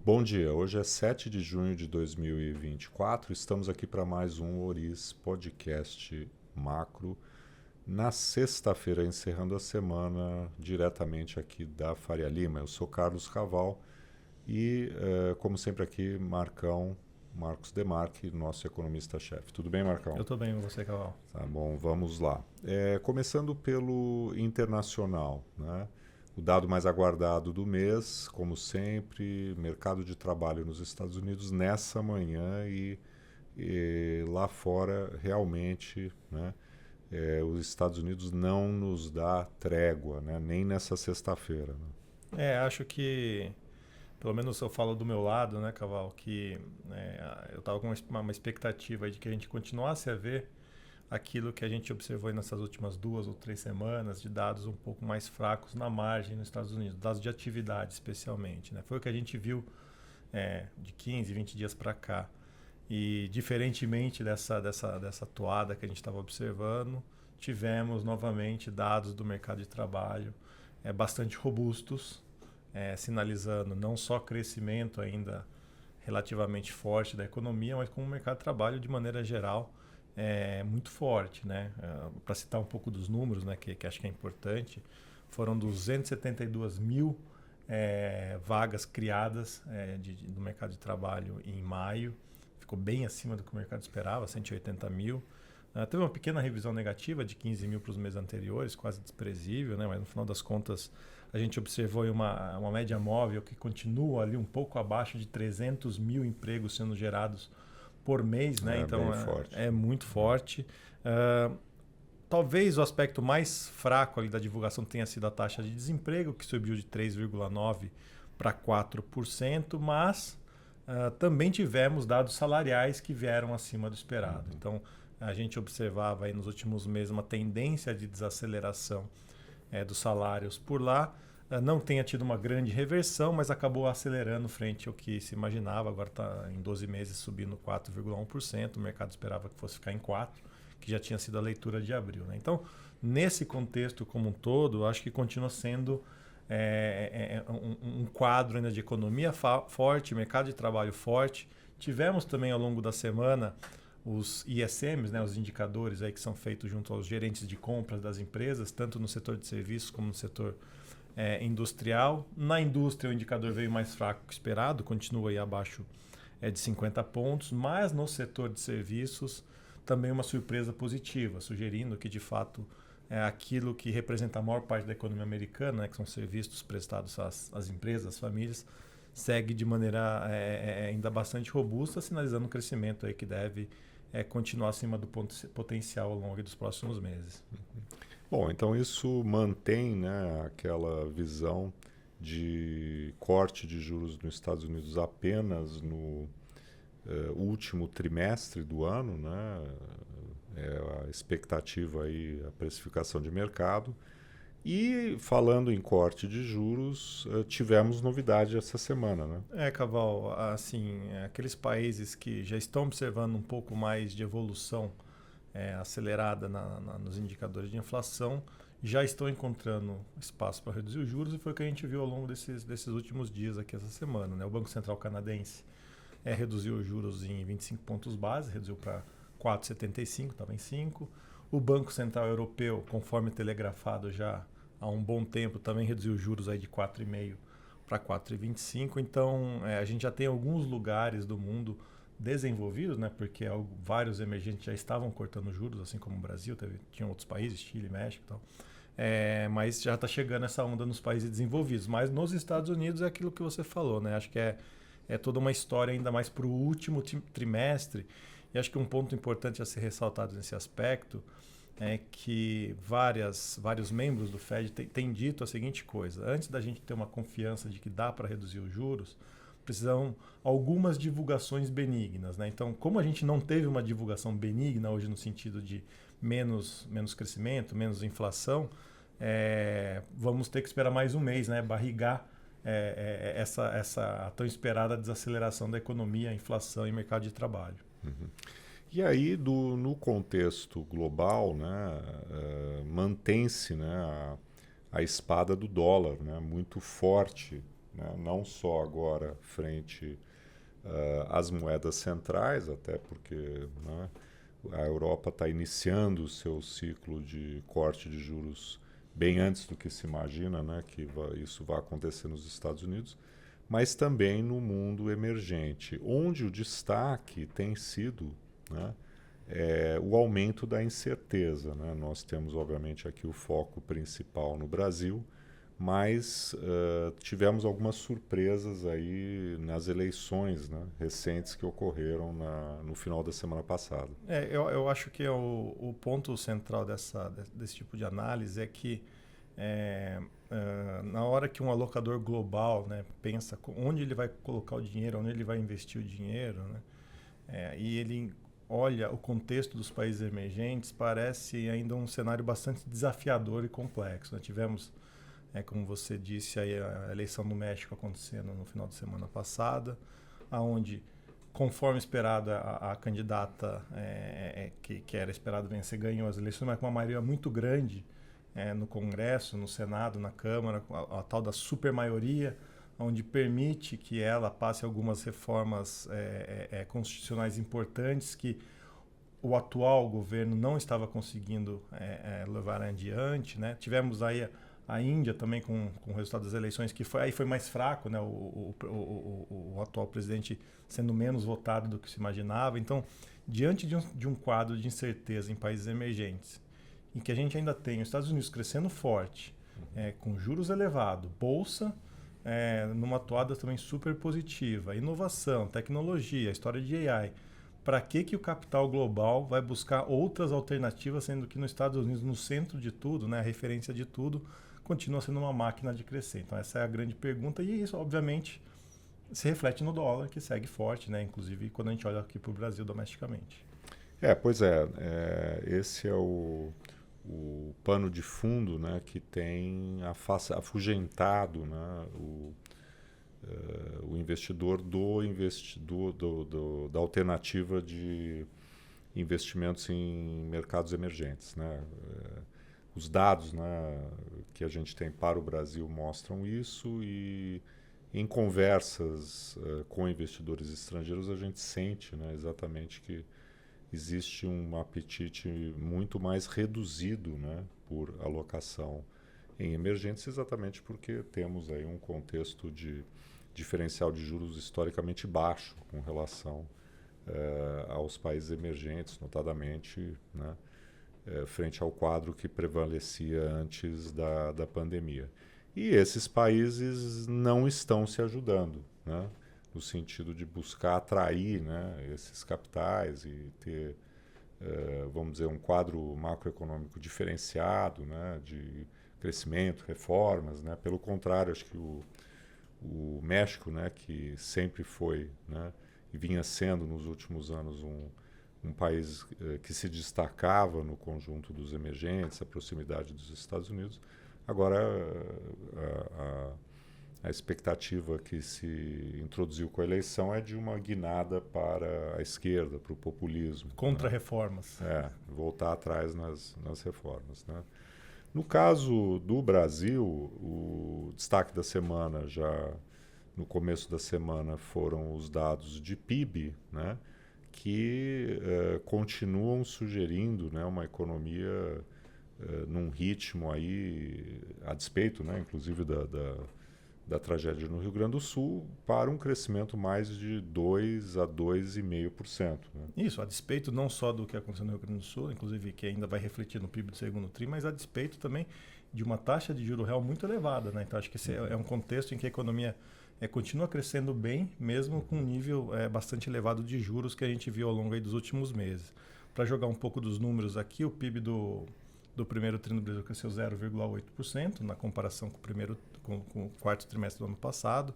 Bom dia, hoje é 7 de junho de 2024, estamos aqui para mais um Ouriz Podcast Macro, na sexta-feira, encerrando a semana, diretamente aqui da Faria Lima. Eu sou Carlos Caval e, como sempre aqui, Marcos Demarque, nosso economista-chefe. Tudo bem, Marcão? Eu tô bem com você, Caval. Tá bom, vamos lá. Começando pelo internacional, né? O dado mais aguardado do mês, como sempre, mercado de trabalho nos Estados Unidos nessa manhã e lá fora realmente, né, os Estados Unidos não nos dá trégua, né, nem nessa sexta-feira. Né? Acho que, pelo menos eu falo do meu lado, né, Caval, que eu tava com uma expectativa de que a gente continuasse a ver aquilo que a gente observou nessas últimas 2 ou 3 semanas, de dados um pouco mais fracos na margem nos Estados Unidos, dados de atividade especialmente. Né? Foi o que a gente viu de 15, 20 dias para cá. E diferentemente dessa toada que a gente estava observando, tivemos novamente dados do mercado de trabalho bastante robustos, sinalizando não só crescimento ainda relativamente forte da economia, mas como o mercado de trabalho de maneira geral muito forte. Né? Para citar um pouco dos números, né, que acho que é importante, foram 272 mil vagas criadas do mercado de trabalho em maio, ficou bem acima do que o mercado esperava, 180 mil. Teve uma pequena revisão negativa de 15 mil para os meses anteriores, quase desprezível, né? Mas no final das contas a gente observou uma média móvel que continua ali um pouco abaixo de 300 mil empregos sendo gerados por mês, né? Então é muito forte. Talvez o aspecto mais fraco ali da divulgação tenha sido a taxa de desemprego, que subiu de 3,9% para 4%, mas também tivemos dados salariais que vieram acima do esperado. Então, a gente observava aí nos últimos meses uma tendência de desaceleração dos salários por lá. Não tenha tido uma grande reversão, mas acabou acelerando frente ao que se imaginava. Agora está em 12 meses subindo 4,1%. O mercado esperava que fosse ficar em 4%, que já tinha sido a leitura de abril. Né? Então, nesse contexto como um todo, acho que continua sendo um quadro ainda de economia forte, mercado de trabalho forte. Tivemos também ao longo da semana os ISMs, né, os indicadores aí que são feitos junto aos gerentes de compras das empresas, tanto no setor de serviços como no setor industrial. Na indústria o indicador veio mais fraco que esperado, continua aí abaixo de 50 pontos, mas no setor de serviços também uma surpresa positiva, sugerindo que de fato aquilo que representa a maior parte da economia americana, né, que são serviços prestados às empresas, às famílias, segue de maneira ainda bastante robusta, sinalizando um crescimento aí que deve continuar acima do potencial ao longo dos próximos meses. Bom, então isso mantém, né, aquela visão de corte de juros nos Estados Unidos apenas no último trimestre do ano, né? A expectativa aí, a precificação de mercado. E falando em corte de juros, tivemos novidade essa semana, né? Caval, assim, aqueles países que já estão observando um pouco mais de evolução acelerada nos indicadores de inflação já estão encontrando espaço para reduzir os juros, e foi o que a gente viu ao longo desses últimos dias aqui essa semana. Né? O Banco Central Canadense reduziu os juros em 25 pontos base, reduziu para 4,75, estava em 5. O Banco Central Europeu, conforme telegrafado já há um bom tempo, também reduziu os juros aí de 4,5 para 4,25. Então, a gente já tem alguns lugares do mundo desenvolvidos, né, porque vários emergentes já estavam cortando juros, assim como o Brasil, tinha outros países, Chile, México e tal. Mas já está chegando essa onda nos países desenvolvidos. Mas nos Estados Unidos é aquilo que você falou, né? Acho que é toda uma história ainda mais para o último trimestre. E acho que um ponto importante a ser ressaltado nesse aspecto é que vários membros do Fed têm dito a seguinte coisa: antes da gente ter uma confiança de que dá para reduzir os juros, precisam algumas divulgações benignas. Né? Então, como a gente não teve uma divulgação benigna hoje no sentido de menos crescimento, menos inflação, vamos ter que esperar mais um mês, né? Barrigar essa tão esperada desaceleração da economia, inflação e mercado de trabalho. Uhum. E aí, no contexto global, né, mantém-se, né, a espada do dólar, né, muito forte né? Não só agora frente às moedas centrais, até porque, né, a Europa está iniciando o seu ciclo de corte de juros bem antes do que se imagina, né, que isso vai acontecer nos Estados Unidos, mas também no mundo emergente, onde o destaque tem sido, né, o aumento da incerteza, né? Nós temos, obviamente, aqui o foco principal no Brasil, mas tivemos algumas surpresas aí nas eleições, né, recentes que ocorreram no final da semana passada. Eu acho que o ponto central desse tipo de análise é que na hora que um alocador global, né, pensa onde ele vai colocar o dinheiro, onde ele vai investir o dinheiro, né, e ele olha o contexto dos países emergentes, parece ainda um cenário bastante desafiador e complexo, né? Tivemos, como você disse, aí a eleição do México acontecendo no final de semana passada, onde, conforme esperado, a candidata que era esperado vencer ganhou as eleições, mas com uma maioria muito grande no Congresso, no Senado, na Câmara, a tal da supermaioria, onde permite que ela passe algumas reformas constitucionais importantes que o atual governo não estava conseguindo levar adiante, né? Tivemos aí a Índia também com o resultado das eleições, que aí foi mais fraco, né? O atual presidente sendo menos votado do que se imaginava. Então, diante de um quadro de incerteza em países emergentes, em que a gente ainda tem os Estados Unidos crescendo forte, com juros elevados, bolsa numa toada também super positiva, inovação, tecnologia, história de AI. Para que o capital global vai buscar outras alternativas, sendo que nos Estados Unidos, no centro de tudo, né, a referência de tudo, continua sendo uma máquina de crescer? Então essa é a grande pergunta e isso, obviamente, se reflete no dólar, que segue forte, né, inclusive quando a gente olha aqui para o Brasil domesticamente. Pois esse é o pano de fundo, né, que tem afugentado, né, o investidor da alternativa de investimentos em mercados emergentes, né? Os dados, né, que a gente tem para o Brasil mostram isso e em conversas com investidores estrangeiros a gente sente, né, exatamente que existe um apetite muito mais reduzido, né, por alocação em emergentes, exatamente porque temos aí um contexto de diferencial de juros historicamente baixo com relação aos países emergentes, notadamente, né, frente ao quadro que prevalecia antes da pandemia. E esses países não estão se ajudando, né, no sentido de buscar atrair, né, esses capitais e ter, vamos dizer, um quadro macroeconômico diferenciado, né, de crescimento, reformas, né. Pelo contrário, acho que o México, né, que sempre foi, né, e vinha sendo nos últimos anos um país que se destacava no conjunto dos emergentes, a proximidade dos Estados Unidos, agora a expectativa que se introduziu com a eleição é de uma guinada para a esquerda, para o populismo. Contra reformas. Voltar atrás nas reformas, né? No caso do Brasil, o destaque da semana, já no começo da semana, foram os dados de PIB, né, que continuam sugerindo, né, uma economia num ritmo aí, a despeito, né, inclusive da tragédia no Rio Grande do Sul, para um crescimento mais de 2 a 2,5%. Né? Isso, a despeito não só do que aconteceu no Rio Grande do Sul, inclusive que ainda vai refletir no PIB do segundo tri, mas a despeito também de uma taxa de juro real muito elevada, né? Então acho que esse é um contexto em que a economia continua crescendo bem, mesmo com um nível bastante elevado de juros que a gente viu ao longo aí dos últimos meses. Para jogar um pouco dos números aqui, o PIB do primeiro tri no Brasil cresceu 0,8% na comparação com o quarto trimestre do ano passado.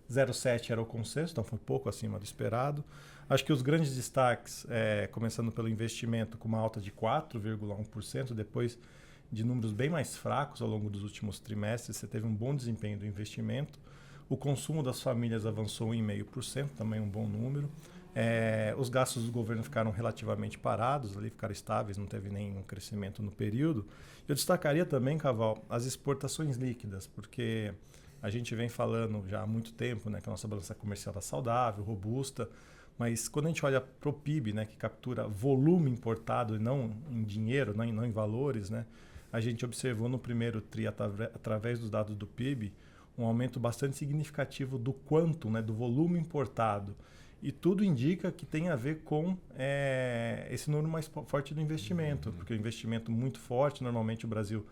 0,7% era o consenso, então foi um pouco acima do esperado. Acho que os grandes destaques, começando pelo investimento, com uma alta de 4,1%, depois de números bem mais fracos ao longo dos últimos trimestres, você teve um bom desempenho do investimento. O consumo das famílias avançou 1,5%, também um bom número. Os gastos do governo ficaram relativamente parados, ali ficaram estáveis, não teve nenhum crescimento no período. Eu destacaria também, Caval, as exportações líquidas, porque A gente vem falando já há muito tempo, né, que a nossa balança comercial está saudável, robusta, mas quando a gente olha para o PIB, né, que captura volume importado e não em dinheiro, não em valores, né, a gente observou no primeiro TRI, através dos dados do PIB, um aumento bastante significativo do quanto, né, do volume importado. E tudo indica que tem a ver com esse número mais forte do investimento, porque o investimento muito forte, normalmente o Brasil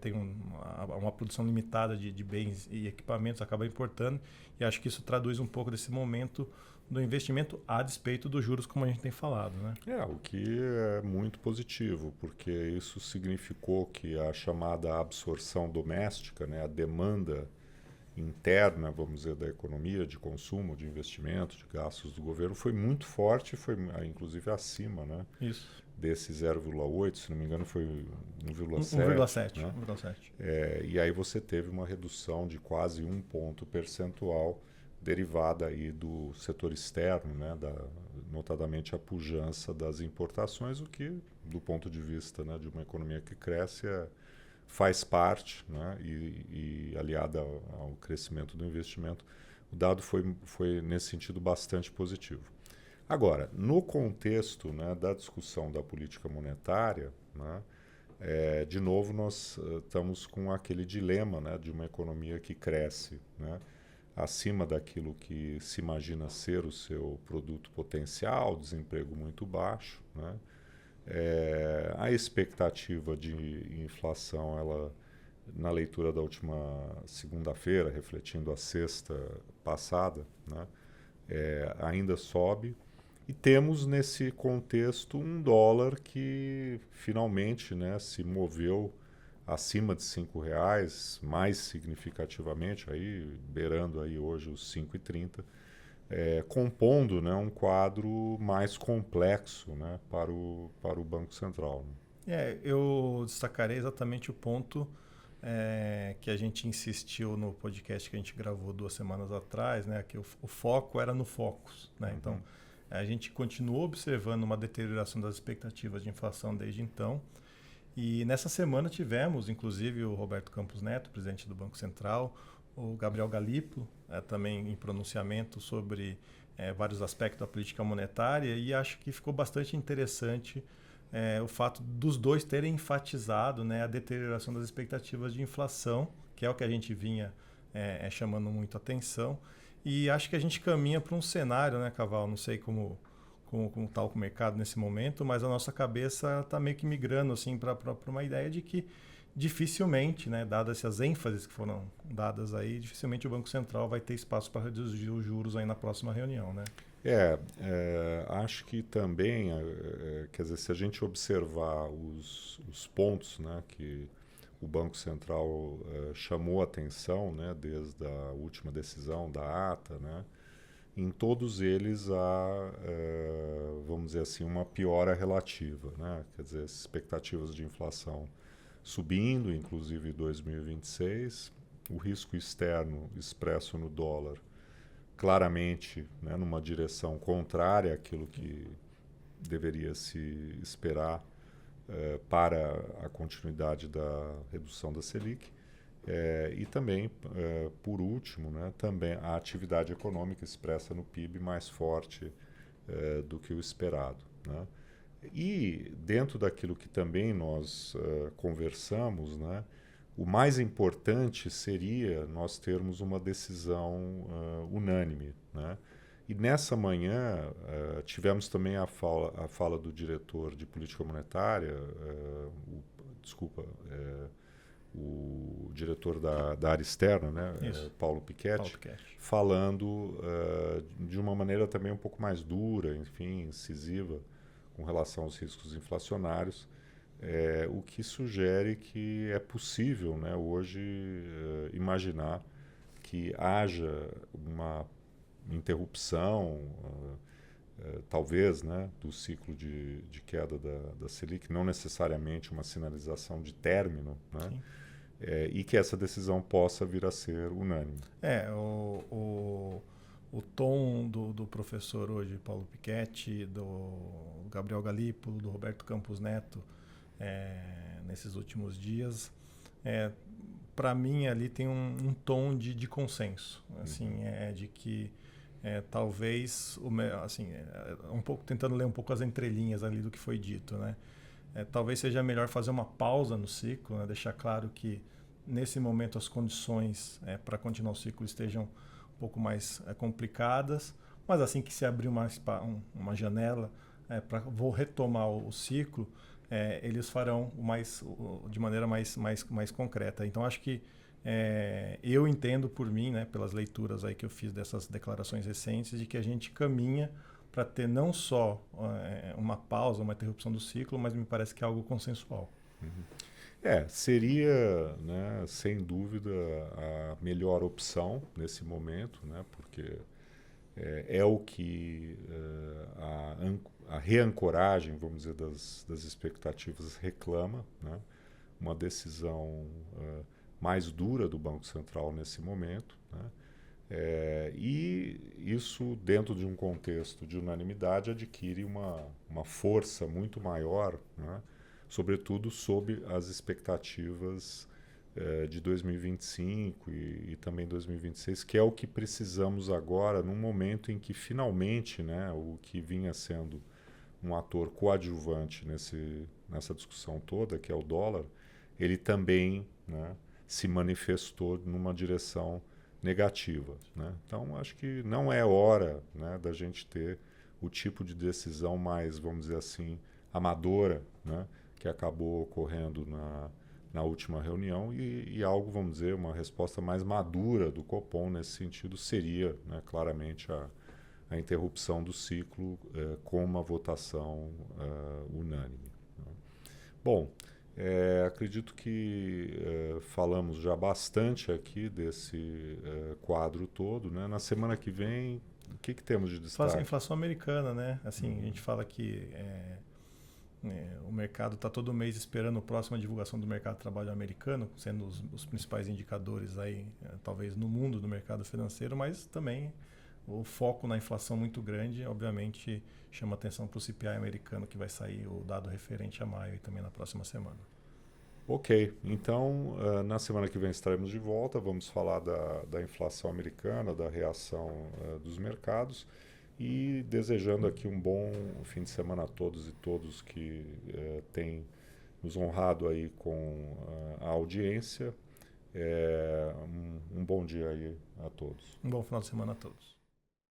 tem uma produção limitada de bens e equipamentos, acaba importando, e acho que isso traduz um pouco desse momento do investimento a despeito dos juros, como a gente tem falado, né? O que é muito positivo, porque isso significou que a chamada absorção doméstica, né, a demanda interna, vamos dizer, da economia, de consumo, de investimento, de gastos do governo, foi muito forte, foi inclusive acima, né, Isso. desse 0,8, se não me engano foi 1,7. 1,7. Né? 1,7. E aí você teve uma redução de quase 1 ponto percentual derivada aí do setor externo, né, notadamente a pujança das importações, o que, do ponto de vista, né, de uma economia que cresce, faz parte, né, e aliada ao crescimento do investimento, o dado foi nesse sentido bastante positivo. Agora, no contexto, né, da discussão da política monetária, né, de novo nós estamos com aquele dilema, né, de uma economia que cresce, né, acima daquilo que se imagina ser o seu produto potencial, desemprego muito baixo, né? A expectativa de inflação, ela, na leitura da última segunda-feira, refletindo a sexta passada, né, ainda sobe. E temos nesse contexto um dólar que finalmente, né, se moveu acima de R$ 5, mais significativamente, aí, beirando aí hoje os 5,30, compondo, né, um quadro mais complexo, né, para o Banco Central. Né? Eu destacarei exatamente o ponto que a gente insistiu no podcast que a gente gravou 2 semanas atrás, né, que o foco era no Focus. Né? Então, a gente continuou observando uma deterioração das expectativas de inflação desde então. E nessa semana tivemos, inclusive, o Roberto Campos Neto, presidente do Banco Central, o Gabriel Galípolo, também em pronunciamento sobre vários aspectos da política monetária, e acho que ficou bastante interessante o fato dos dois terem enfatizado, né, a deterioração das expectativas de inflação, que é o que a gente vinha chamando muito atenção, e acho que a gente caminha para um cenário, né, Caval, não sei como está o mercado nesse momento, mas a nossa cabeça está meio que migrando assim, para uma ideia de que dificilmente, né, dadas essas ênfases que foram dadas aí, dificilmente o Banco Central vai ter espaço para reduzir os juros aí na próxima reunião, né? Acho que também, quer dizer, se a gente observar os pontos, né, que o Banco Central chamou a atenção, né, desde a última decisão da ata, né, em todos eles há, vamos dizer assim, uma piora relativa, né? Quer dizer, as expectativas de inflação subindo, inclusive em 2026, o risco externo expresso no dólar claramente, né, numa direção contrária àquilo que deveria se esperar para a continuidade da redução da Selic. E também, por último, né, também a atividade econômica expressa no PIB mais forte do que o esperado. Né? E dentro daquilo que também nós conversamos, né, o mais importante seria nós termos uma decisão unânime. Né? E nessa manhã tivemos também a fala do diretor de política monetária, o diretor da área externa, né, Paulo Piketty, falando de uma maneira também um pouco mais dura, enfim, incisiva, com relação aos riscos inflacionários, o que sugere que é possível, né, hoje imaginar que haja uma interrupção, talvez, né, do ciclo de queda da Selic, não necessariamente uma sinalização de término, né? E que essa decisão possa vir a ser unânime. O tom do professor hoje, Paulo Piketty, do Gabriel Galípolo, do Roberto Campos Neto, nesses últimos dias, para mim ali tem um tom de consenso, assim, de que talvez, assim, um pouco tentando ler um pouco as entrelinhas ali do que foi dito, né? Talvez seja melhor fazer uma pausa no ciclo, né? Deixar claro que nesse momento as condições para continuar o ciclo estejam um pouco mais complicadas, mas assim que se abrir uma janela vou retomar o ciclo, eles farão de maneira mais concreta. Então acho que eu entendo por mim, né, pelas leituras aí que eu fiz dessas declarações recentes, de que a gente caminha para ter não só uma pausa, uma interrupção do ciclo, mas me parece que é algo consensual. Seria, né, sem dúvida, a melhor opção nesse momento, né, porque é o que a reancoragem, vamos dizer, das expectativas reclama, né, uma decisão mais dura do Banco Central nesse momento, né, e isso, dentro de um contexto de unanimidade, adquire uma força muito maior, né, sobretudo sob as expectativas de 2025 e também 2026, que é o que precisamos agora, num momento em que finalmente, né, o que vinha sendo um ator coadjuvante nessa discussão toda, que é o dólar, ele também, né, se manifestou numa direção negativa, né? Então, acho que não é hora, né, da gente ter o tipo de decisão mais, vamos dizer assim, amadora, né, que acabou ocorrendo na última reunião e algo, vamos dizer, uma resposta mais madura do Copom nesse sentido seria, né, claramente a interrupção do ciclo com uma votação unânime, né? Bom, acredito que falamos já bastante aqui desse quadro todo, né? Na semana que vem, o que temos de destaque? A inflação americana, né? Assim, a gente fala que o mercado está todo mês esperando a próxima divulgação do mercado de trabalho americano, sendo os principais indicadores aí, talvez no mundo do mercado financeiro, mas também o foco na inflação muito grande, obviamente, chama atenção para o CPI americano, que vai sair o dado referente a maio e também na próxima semana. Ok, então na semana que vem estaremos de volta, vamos falar da inflação americana, da reação dos mercados e desejando aqui um bom fim de semana a todos e todos que têm nos honrado aí com a audiência. Um bom dia aí a todos. Um bom final de semana a todos.